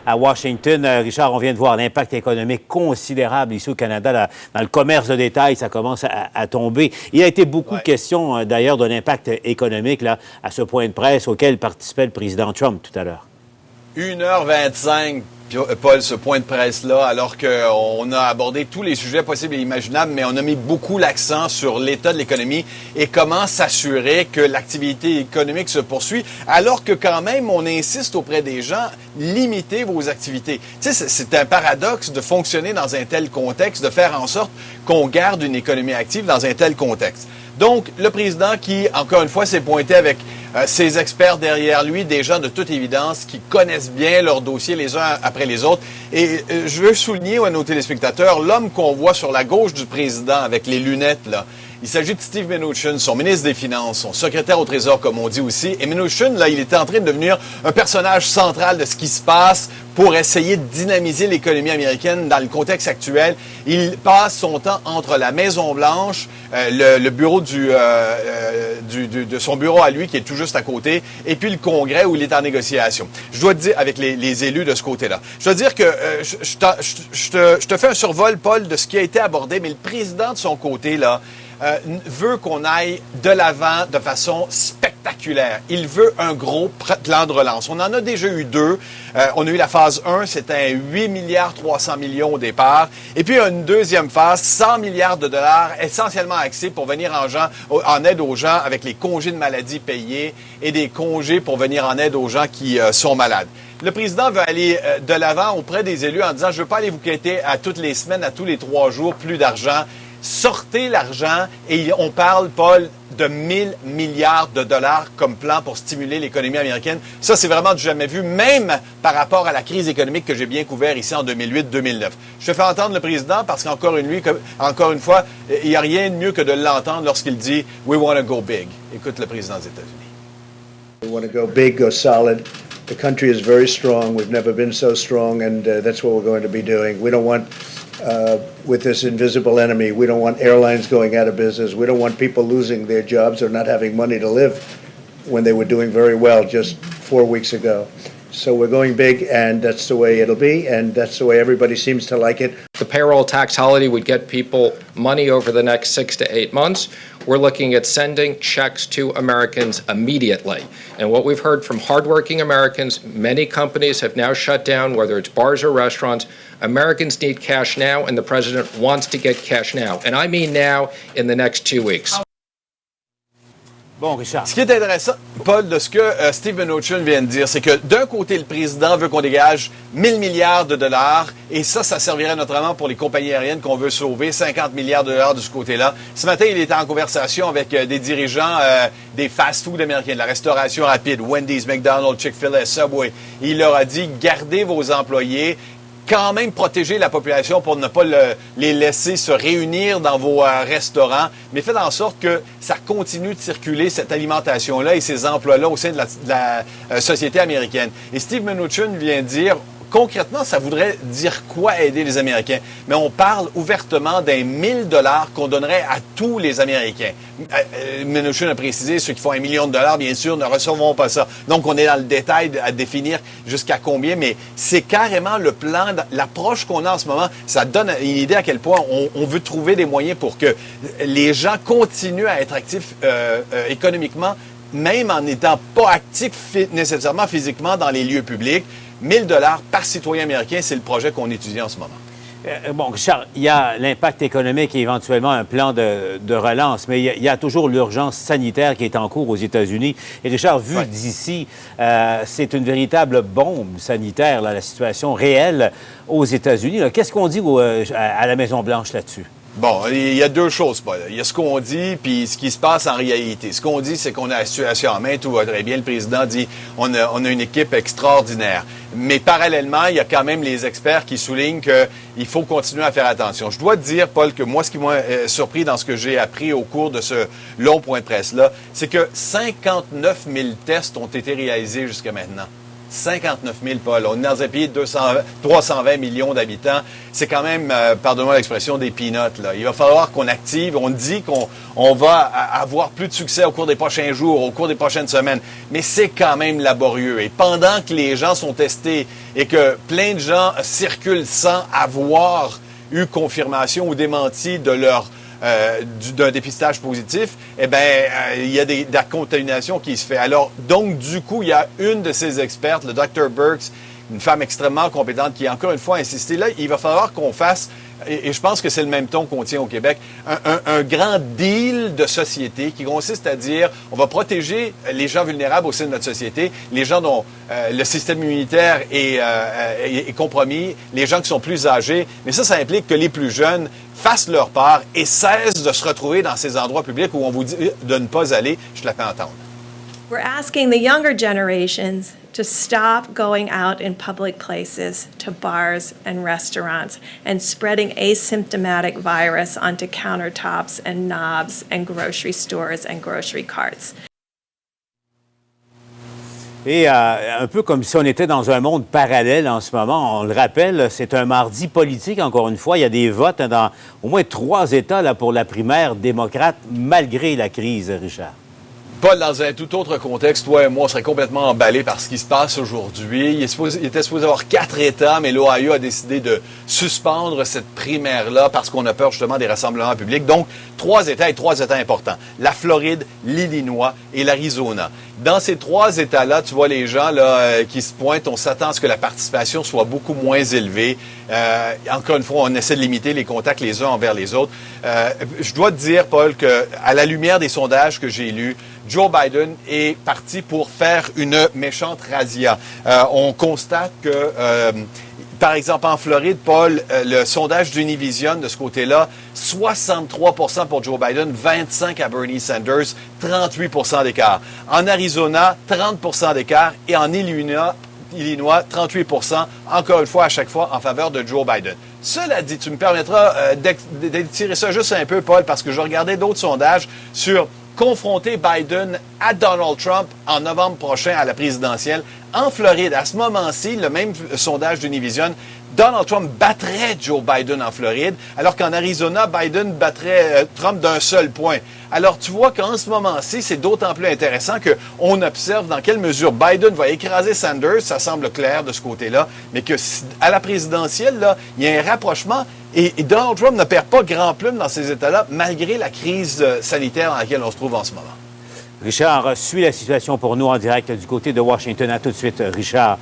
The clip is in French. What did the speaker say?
à Washington. Richard, on vient de voir l'impact économique considérable ici au Canada. Dans le commerce de détail, ça commence à tomber. Il a été beaucoup question, d'ailleurs, de l'impact économique là, à ce point de presse auquel participait le président Trump tout à l'heure. 1h25, Paul, ce point de presse-là, alors qu'on a abordé tous les sujets possibles et imaginables, mais on a mis beaucoup l'accent sur l'état de l'économie et comment s'assurer que l'activité économique se poursuit, alors que quand même, on insiste auprès des gens, limitez vos activités. Tu sais, c'est un paradoxe de fonctionner dans un tel contexte, de faire en sorte qu'on garde une économie active dans un tel contexte. Donc, le président qui, encore une fois, s'est pointé avec ses experts derrière lui, des gens de toute évidence qui connaissent bien leurs dossiers les uns après les autres. Et je veux souligner à nos téléspectateurs, l'homme qu'on voit sur la gauche du président avec les lunettes, là, il s'agit de Steve Mnuchin, son ministre des Finances, son secrétaire au Trésor, comme on dit aussi. Et Mnuchin, là, il était en train de devenir un personnage central de ce qui se passe pour essayer de dynamiser l'économie américaine dans le contexte actuel. Il passe son temps entre la Maison-Blanche, le bureau de son bureau à lui, qui est tout juste à côté, et puis le Congrès où il est en négociation. Je dois te dire, avec les élus de ce côté-là. Je dois dire que je te fais un survol, Paul, de ce qui a été abordé, mais le président de son côté, là, veut qu'on aille de l'avant de façon spectaculaire. Il veut un gros plan de relance. On en a déjà eu deux. On a eu la phase 1, c'était 8 milliards 300 millions au départ. Et puis, une deuxième phase, 100 milliards de dollars, essentiellement axés pour venir en aide aux gens avec les congés de maladie payés et des congés pour venir en aide aux gens qui sont malades. Le président veut aller de l'avant auprès des élus en disant « Je ne veux pas aller vous quitter à toutes les semaines, à tous les 3 jours, plus d'argent. » Sortez l'argent et on parle, Paul, de 1000 milliards de dollars comme plan pour stimuler l'économie américaine. Ça, c'est vraiment du jamais vu, même par rapport à la crise économique que j'ai bien couvert ici en 2008-2009. Je te fais entendre le président parce qu'encore une fois, il n'y a rien de mieux que de l'entendre lorsqu'il dit « We want to go big ». Écoute le président des États-Unis. We want to go big, go solid. The country is very strong. We've never been so strong, and that's what we're going to be doing. We don't want... with this invisible enemy. We don't want airlines going out of business. We don't want people losing their jobs or not having money to live when they were doing very well just 4 weeks ago. So we're going big, and that's the way it'll be, and that's the way everybody seems to like it. The payroll tax holiday would get people money over the next 6 to 8 months. We're looking at sending checks to Americans immediately. And what we've heard from hardworking Americans, many companies have now shut down, whether it's bars or restaurants. Americans need cash now, and the president wants to get cash now. And I mean now, in the next 2 weeks. Bon, Richard. Ce qui est intéressant, Paul, de ce que Steve Mnuchin vient de dire, c'est que d'un côté, le président veut qu'on dégage 1000 milliards de dollars, et ça servirait notamment pour les compagnies aériennes qu'on veut sauver, 50 milliards de dollars de ce côté-là. Ce matin, il était en conversation avec des dirigeants des fast-food américains, de la restauration rapide, Wendy's, McDonald's, Chick-fil-A, Subway. Il leur a dit, gardez vos employés, quand même protéger la population pour ne pas les laisser se réunir dans vos restaurants, mais faites en sorte que ça continue de circuler, cette alimentation-là et ces emplois-là au sein de la société américaine. Et Steve Mnuchin vient dire, concrètement, ça voudrait dire quoi aider les Américains? Mais on parle ouvertement d'un 1000 $ qu'on donnerait à tous les Américains. Mnuchin a précisé, ceux qui font $1 million, bien sûr, ne recevront pas ça. Donc, on est dans le détail à définir jusqu'à combien, mais c'est carrément le plan, l'approche qu'on a en ce moment. Ça donne une idée à quel point on veut trouver des moyens pour que les gens continuent à être actifs économiquement, même en n'étant pas actifs nécessairement physiquement dans les lieux publics. 1000 $ par citoyen américain, c'est le projet qu'on étudie en ce moment. Bon, Richard, il y a l'impact économique et éventuellement un plan de relance, mais il y a toujours l'urgence sanitaire qui est en cours aux États-Unis. Et Richard, vu d'ici, c'est une véritable bombe sanitaire, là, la situation réelle aux États-Unis. Qu'est-ce qu'on dit à la Maison-Blanche là-dessus? Bon, il y a deux choses, Paul. Il y a ce qu'on dit, puis ce qui se passe en réalité. Ce qu'on dit, c'est qu'on a la situation en main, tout va très bien. Le président dit on a une équipe extraordinaire. Mais parallèlement, il y a quand même les experts qui soulignent qu'il faut continuer à faire attention. Je dois te dire, Paul, que moi, ce qui m'a surpris dans ce que j'ai appris au cours de ce long point de presse-là, c'est que 59 000 tests ont été réalisés jusqu'à maintenant. 59 000, Paul. On est dans un pays de 320 millions d'habitants. C'est quand même, pardonne-moi l'expression, des peanuts, là. Il va falloir qu'on active. On dit qu'on va avoir plus de succès au cours des prochains jours, au cours des prochaines semaines. Mais c'est quand même laborieux. Et pendant que les gens sont testés et que plein de gens circulent sans avoir eu confirmation ou démenti de leur d'un dépistage positif, eh bien, il y a de la contamination qui se fait. Alors, donc, du coup, il y a une de ces expertes, le Dr. Birx, une femme extrêmement compétente, qui a encore une fois insisté. Là, il va falloir qu'on fasse, et je pense que c'est le même ton qu'on tient au Québec, un grand deal de société qui consiste à dire, on va protéger les gens vulnérables au sein de notre société, les gens dont le système immunitaire est compromis, les gens qui sont plus âgés, mais ça implique que les plus jeunes fassent leur part et cessent de se retrouver dans ces endroits publics où on vous dit de ne pas aller. Je te la fais entendre. We're asking the younger generations to stop going out in public places, to bars and restaurants, and spreading asymptomatic virus onto countertops and knobs and grocery stores and grocery carts. Et un peu comme si on était dans un monde parallèle en ce moment. On le rappelle, c'est un mardi politique, encore une fois. Il y a des votes dans au moins 3 États là, pour la primaire démocrate, malgré la crise, Richard. Paul, dans un tout autre contexte, toi et moi, on serait complètement emballés par ce qui se passe aujourd'hui. Il était supposé avoir 4 États, mais l'Ohio a décidé de suspendre cette primaire-là parce qu'on a peur justement des rassemblements publics. Donc, 3 États et 3 États importants. La Floride, l'Illinois et l'Arizona. Dans ces 3 États-là, tu vois les gens là, qui se pointent, on s'attend à ce que la participation soit beaucoup moins élevée. Encore une fois, on essaie de limiter les contacts les uns envers les autres. Je dois te dire, Paul, qu'à la lumière des sondages que j'ai lus, Joe Biden est parti pour faire une méchante razzia. On constate que, par exemple, en Floride, Paul, le sondage d'Univision de ce côté-là, 63 pour Joe Biden, 25 à Bernie Sanders, 38 d'écart. En Arizona, 30 d'écart. Et en Illinois, 38 encore une fois, à chaque fois, en faveur de Joe Biden. Cela dit, tu me permettras d'étirer ça juste un peu, Paul, parce que je regardais d'autres sondages sur confronter Biden à Donald Trump en novembre prochain à la présidentielle. En Floride, à ce moment-ci, le même sondage d'Univision, Donald Trump battrait Joe Biden en Floride, alors qu'en Arizona, Biden battrait Trump d'un seul point. Alors, tu vois qu'en ce moment-ci, c'est d'autant plus intéressant qu'on observe dans quelle mesure Biden va écraser Sanders, ça semble clair de ce côté-là, mais que à la présidentielle, là, il y a un rapprochement et Donald Trump ne perd pas grand plume dans ces États-là, malgré la crise sanitaire dans laquelle on se trouve en ce moment. Richard, suis la situation pour nous en direct du côté de Washington. À tout de suite, Richard.